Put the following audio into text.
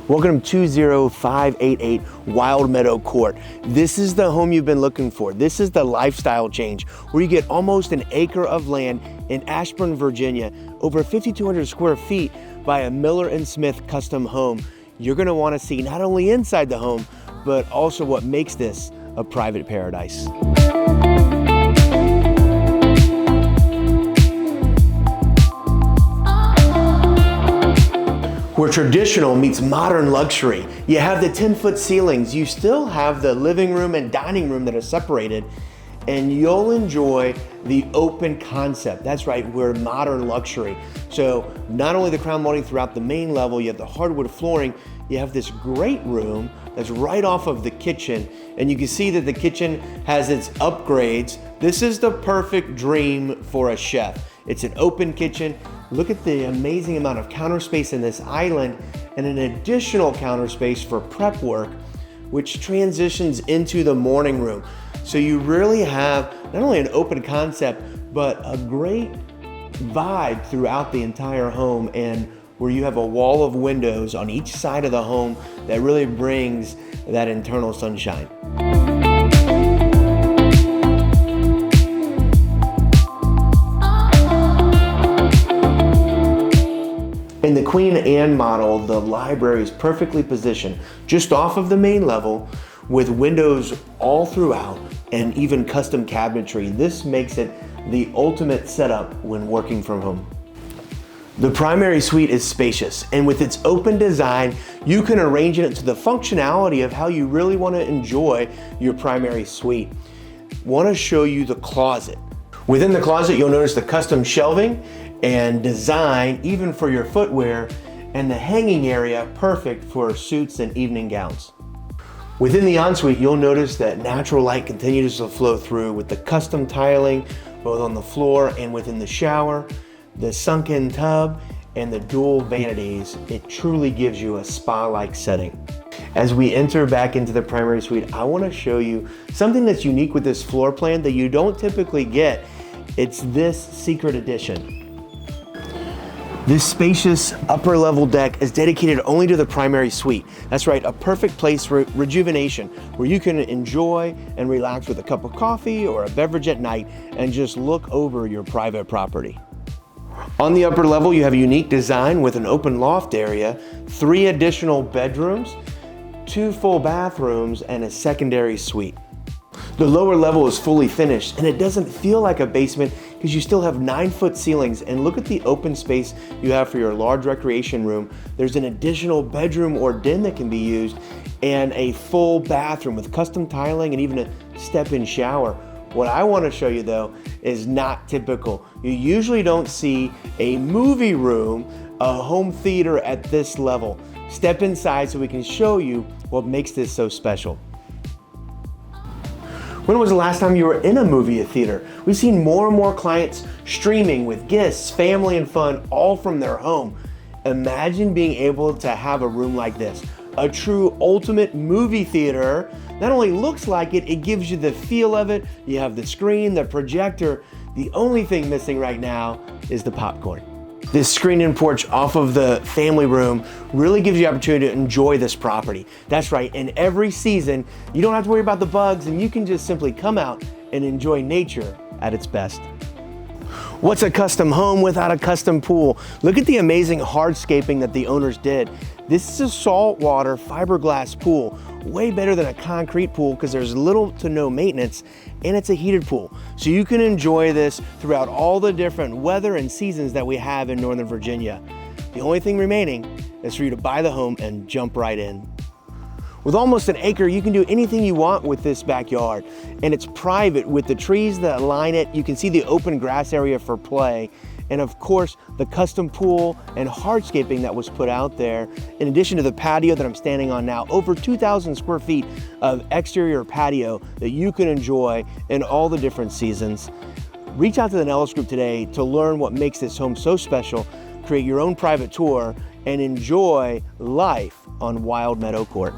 Welcome to 20588 Wild Meadow Court. This is the home you've been looking for. This is the lifestyle change where you get almost an acre of land in Ashburn, Virginia, over 5,200 square feet by a Miller & Smith custom home. You're gonna wanna see not only inside the home, but also what makes this a private paradise. Where traditional meets modern luxury. You have the 10-foot ceilings. You still have the living room and dining room that are separated, and you'll enjoy the open concept. That's right, we're modern luxury. So not only the crown molding throughout the main level, you have the hardwood flooring, you have this great room that's right off of the kitchen, and you can see that the kitchen has its upgrades. This is the perfect dream for a chef. It's an open kitchen. Look at the amazing amount of counter space in this island and an additional counter space for prep work, which transitions into the morning room. So you really have not only an open concept, but a great vibe throughout the entire home, and where you have a wall of windows on each side of the home that really brings that internal sunshine. In the Queen Anne model, the library is perfectly positioned just off of the main level with windows all throughout and even custom cabinetry. This makes it the ultimate setup when working from home. The primary suite is spacious, and with its open design, you can arrange it to the functionality of how you really want to enjoy your primary suite. Want to show you the closet. Within the closet, you'll notice the custom shelving and design, even for your footwear, and the hanging area perfect for suits and evening gowns. Within the ensuite, you'll notice that natural light continues to flow through with the custom tiling, both on the floor and within the shower, the sunken tub, and the dual vanities. It truly gives you a spa-like setting. As we enter back into the primary suite, I want to show you something that's unique with this floor plan that you don't typically get. It's this secret addition. This spacious upper level deck is dedicated only to the primary suite. That's right, a perfect place for rejuvenation, where you can enjoy and relax with a cup of coffee or a beverage at night and just look over your private property. On the upper level, you have a unique design with an open loft area, 3 additional bedrooms, 2 full bathrooms, and a secondary suite. The lower level is fully finished, and it doesn't feel like a basement because you still have 9-foot ceilings, and look at the open space you have for your large recreation room. There's an additional bedroom or den that can be used, and a full bathroom with custom tiling and even a step-in shower. What I want to show you though is not typical. You usually don't see a movie room, a home theater at this level. Step inside so we can show you what makes this so special. When was the last time you were in a movie theater? We've seen more and more clients streaming with guests, family, and fun, all from their home. Imagine being able to have a room like this. A true ultimate movie theater. Not only looks like it, it gives you the feel of it. You have the screen, the projector. The only thing missing right now is the popcorn. This screen-in porch off of the family room really gives you the opportunity to enjoy this property. That's right, in every season, you don't have to worry about the bugs, and you can just simply come out and enjoy nature at its best. What's a custom home without a custom pool? Look at the amazing hardscaping that the owners did. This is a saltwater fiberglass pool, way better than a concrete pool because there's little to no maintenance, and it's a heated pool. So you can enjoy this throughout all the different weather and seasons that we have in Northern Virginia. The only thing remaining is for you to buy the home and jump right in. With almost an acre, you can do anything you want with this backyard, and it's private with the trees that line it. You can see the open grass area for play, and of course, the custom pool and hardscaping that was put out there. In addition to the patio that I'm standing on now, over 2,000 square feet of exterior patio that you can enjoy in all the different seasons. Reach out to the Nellis Group today to learn what makes this home so special, create your own private tour, and enjoy life on Wild Meadow Court.